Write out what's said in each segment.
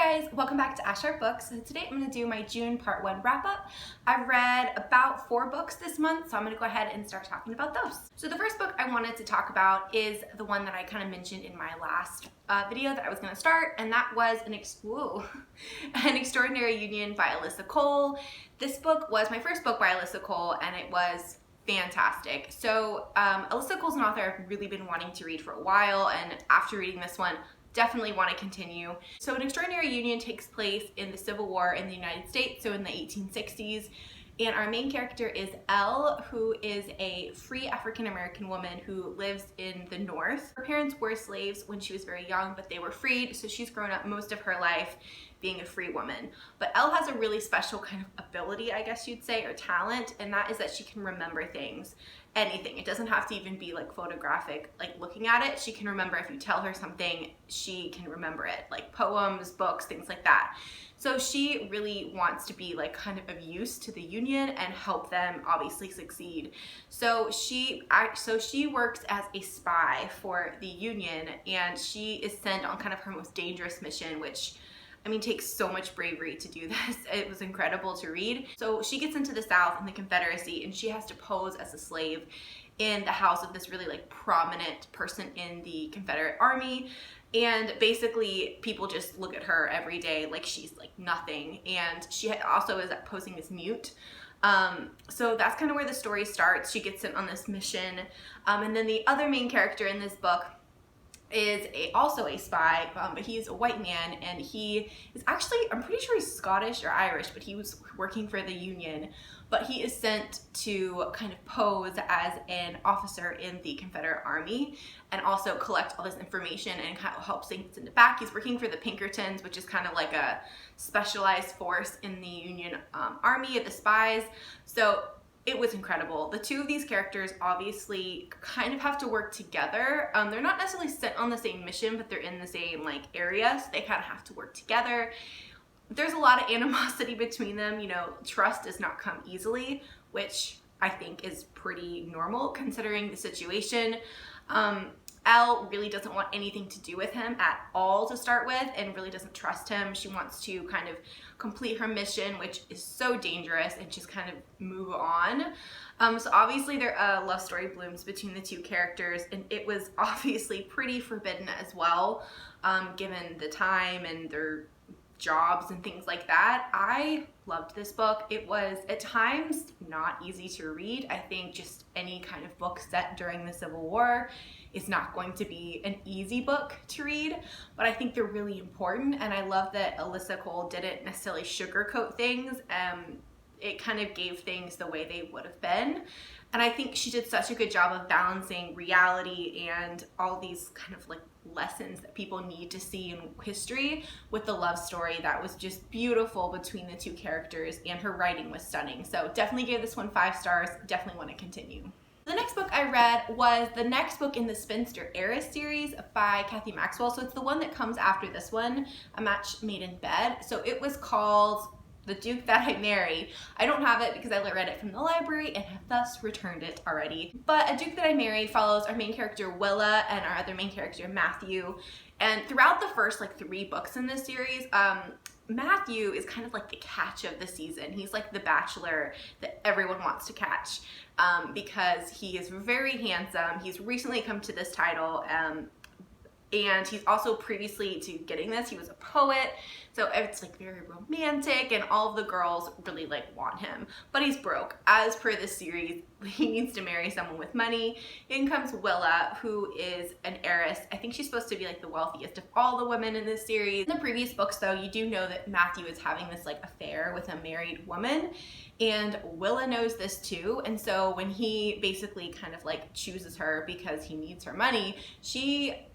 guys, welcome back to Ashar Books. So today I'm going to do my June Part 1 wrap-up. I read about 4 books this month, so I'm going to go ahead and start talking about those. So the first book I wanted to talk about is the one that I kind of mentioned in my last video that I was going to start, and that was An Extraordinary Union by Alyssa Cole. This book was my first book by Alyssa Cole, and it was fantastic. So Alyssa Cole's an author I've really been wanting to read for a while, and after reading this one, definitely want to continue. So An Extraordinary Union takes place in the Civil War in the United States, so in the 1860s, and our main character is Elle, who is a free African-American woman who lives in the North. Her parents were slaves when she was very young, but they were freed, so she's grown up most of her life being a free woman. But Elle has a really special kind of ability, I guess you'd say, or talent, and that is that she can remember things. Anything. It doesn't have to even be like photographic, like looking at it. She can remember if you tell her something, she can remember it, like poems, books, things like that. So she really wants to be like kind of use to the Union and help them obviously succeed. So she works as a spy for the Union, and she is sent on kind of her most dangerous mission, which takes so much bravery to do this. It was incredible to read. So she gets into the South in the Confederacy, and she has to pose as a slave in the house of this really like prominent person in the Confederate Army. And basically people just look at her every day like she's like nothing. And she also is posing as mute. So that's kind of where the story starts. She gets sent on this mission. And then the other main character in this book is also a spy, but he's a white man, and he is actually, I'm pretty sure he's Scottish or Irish, but he was working for the Union, but he is sent to kind of pose as an officer in the Confederate Army and also collect all this information and kind of help things in the back. He's working for the Pinkertons, which is kind of like a specialized force in the Union Army, the spies. So it was incredible. The two of these characters obviously kind of have to work together. They're not necessarily sent on the same mission, but they're in the same like area, so they kind of have to work together. There's a lot of animosity between them. You know, trust does not come easily, which I think is pretty normal considering the situation. Elle really doesn't want anything to do with him at all to start with, and really doesn't trust him. She wants to kind of complete her mission, which is so dangerous, and just kind of move on. So obviously their love story blooms between the two characters, and it was obviously pretty forbidden as well, given the time and their jobs and things like that. I loved this book. It was at times not easy to read. I think just any kind of book set during the Civil War is not going to be an easy book to read, but I think they're really important, and I love that Alyssa Cole didn't necessarily sugarcoat things. It kind of gave things the way they would have been, and I think she did such a good job of balancing reality and all these kind of like lessons that people need to see in history with the love story that was just beautiful between the two characters, and her writing was stunning. So definitely gave this one 5 stars. Definitely want to continue. The next book I read was the next book in the Spinster Heiress series by Kathy Maxwell. So it's the one that comes after this one, A Match Made in Bed. So it was called The Duke That I Marry. I don't have it because I read it from the library and have thus returned it already. But A Duke That I Marry follows our main character Willa and our other main character Matthew. And throughout the first like 3 books in this series, Matthew is kind of like the catch of the season. He's like the bachelor that everyone wants to catch because he is very handsome. He's recently come to this title, and he's also previously to getting this, he was a poet. So it's like very romantic, and all of the girls really like want him, but he's broke. As per this series, he needs to marry someone with money. In comes Willa, who is an heiress. I think she's supposed to be like the wealthiest of all the women in this series. In the previous books though, you do know that Matthew is having this like affair with a married woman, and Willa knows this too. And so when he basically kind of like chooses her because he needs her money, she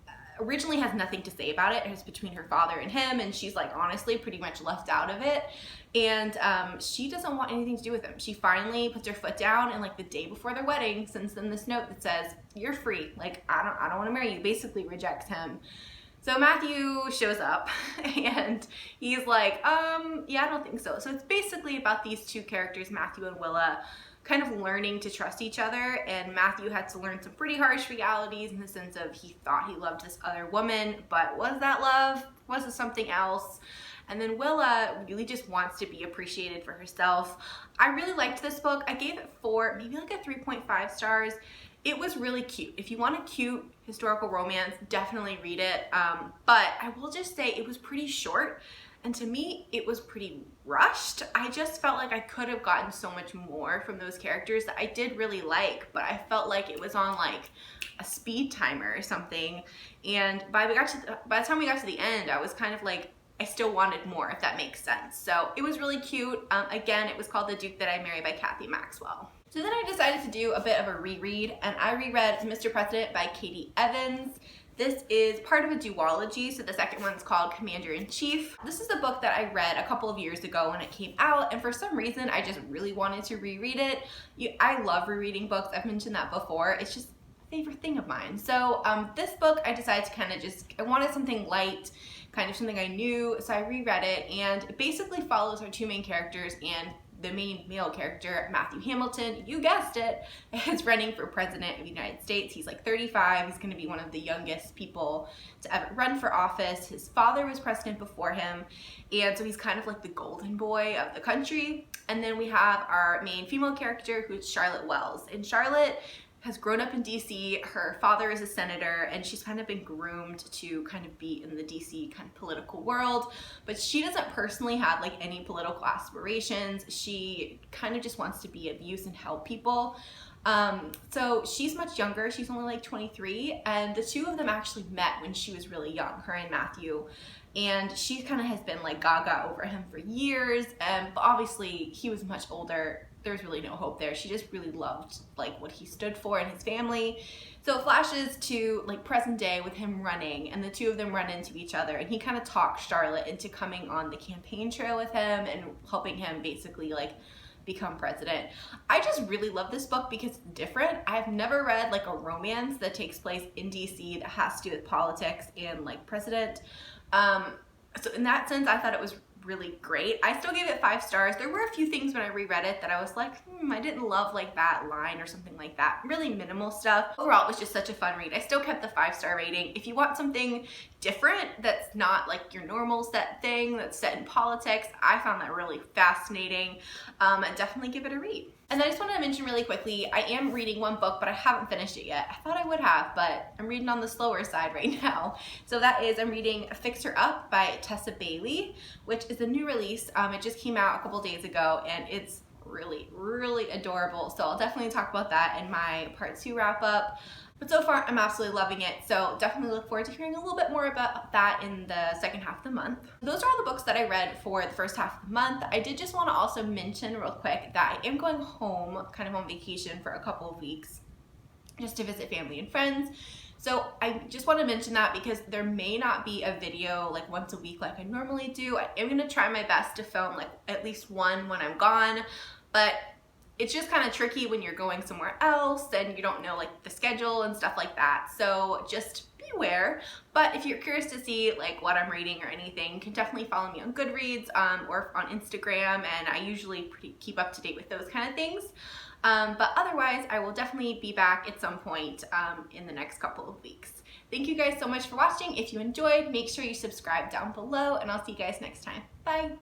originally has nothing to say about it. It's between her father and him, and she's like honestly pretty much left out of it, and she doesn't want anything to do with him. She finally puts her foot down, and like the day before their wedding sends them this note that says, "You're free, like I don't want to marry you," basically rejects him. So Matthew shows up and he's like, yeah, I don't think so. So it's basically about these two characters, Matthew and Willa, kind of learning to trust each other, and Matthew had to learn some pretty harsh realities in the sense of he thought he loved this other woman, but was that love? Was it something else? and then Willa really just wants to be appreciated for herself. I really liked this book. I gave it maybe like a 3.5 stars. It was really cute. If you want a cute historical romance, definitely read it. But I will just say it was pretty short, and to me, it was pretty rushed. I just felt like I could have gotten so much more from those characters that I did really like, but I felt like it was on like a speed timer or something. And by the time we got to the end, I was kind of like, I still wanted more, if that makes sense. So it was really cute. Again, it was called The Duke That I Married by Kathy Maxwell. So then I decided to do a bit of a reread, and I reread Mr. President by Katie Evans. This is part of a duology, so the second one's called Commander-in-Chief. This is a book that I read a couple of years ago when it came out, and for some reason I just really wanted to reread it. I love rereading books, I've mentioned that before. It's just a favorite thing of mine. So this book I decided to kind of I wanted something light, kind of something I knew, so I reread it, and it basically follows our two main characters and the main male character, Matthew Hamilton, you guessed it, is running for president of the United States. He's like 35. He's going to be one of the youngest people to ever run for office. His father was president before him, and so he's kind of like the golden boy of the country. And then we have our main female character, who's Charlotte Wells. And Charlotte has grown up in DC. Her father is a senator, and she's kind of been groomed to kind of be in the DC kind of political world, but she doesn't personally have like any political aspirations. She kind of just wants to be of use and help people. So she's much younger. She's only like 23, and the two of them actually met when she was really young, her and Matthew. And she kind of has been like gaga over him for years, but obviously he was much older. There's really no hope there. She just really loved like what he stood for and his family. So it flashes to like present day with him running, and the two of them run into each other, and he kind of talks Charlotte into coming on the campaign trail with him and helping him basically like become president. I just really love this book because it's different. I've never read like a romance that takes place in DC that has to do with politics and like president. So in that sense, I thought it was really great. I still gave it 5 stars. There were a few things when I reread it that I was like, I didn't love like that line or something like that. Really minimal stuff. Overall, it was just such a fun read. I still kept the 5-star rating. If you want something different that's not like your normal set thing that's set in politics, I found that really fascinating. Definitely give it a read. And then I just wanted to mention really quickly, I am reading one book, but I haven't finished it yet. I thought I would have, but I'm reading on the slower side right now. So that is, I'm reading Fix Her Up by Tessa Bailey, which is a new release. It just came out a couple days ago, and it's really, really adorable. So I'll definitely talk about that in my part 2 wrap up. But so far, I'm absolutely loving it, so definitely look forward to hearing a little bit more about that in the second half of the month. Those are all the books that I read for the first half of the month. I did just want to also mention real quick that I am going home, kind of on vacation for a couple of weeks, just to visit family and friends. So I just want to mention that because there may not be a video like once a week like I normally do. I am going to try my best to film like at least one when I'm gone, but it's just kind of tricky when you're going somewhere else and you don't know like the schedule and stuff like that. So just beware. But if you're curious to see like what I'm reading or anything, you can definitely follow me on Goodreads or on Instagram, and I usually keep up to date with those kind of things. But otherwise, I will definitely be back at some point in the next couple of weeks. Thank you guys so much for watching. If you enjoyed, make sure you subscribe down below, and I'll see you guys next time. Bye!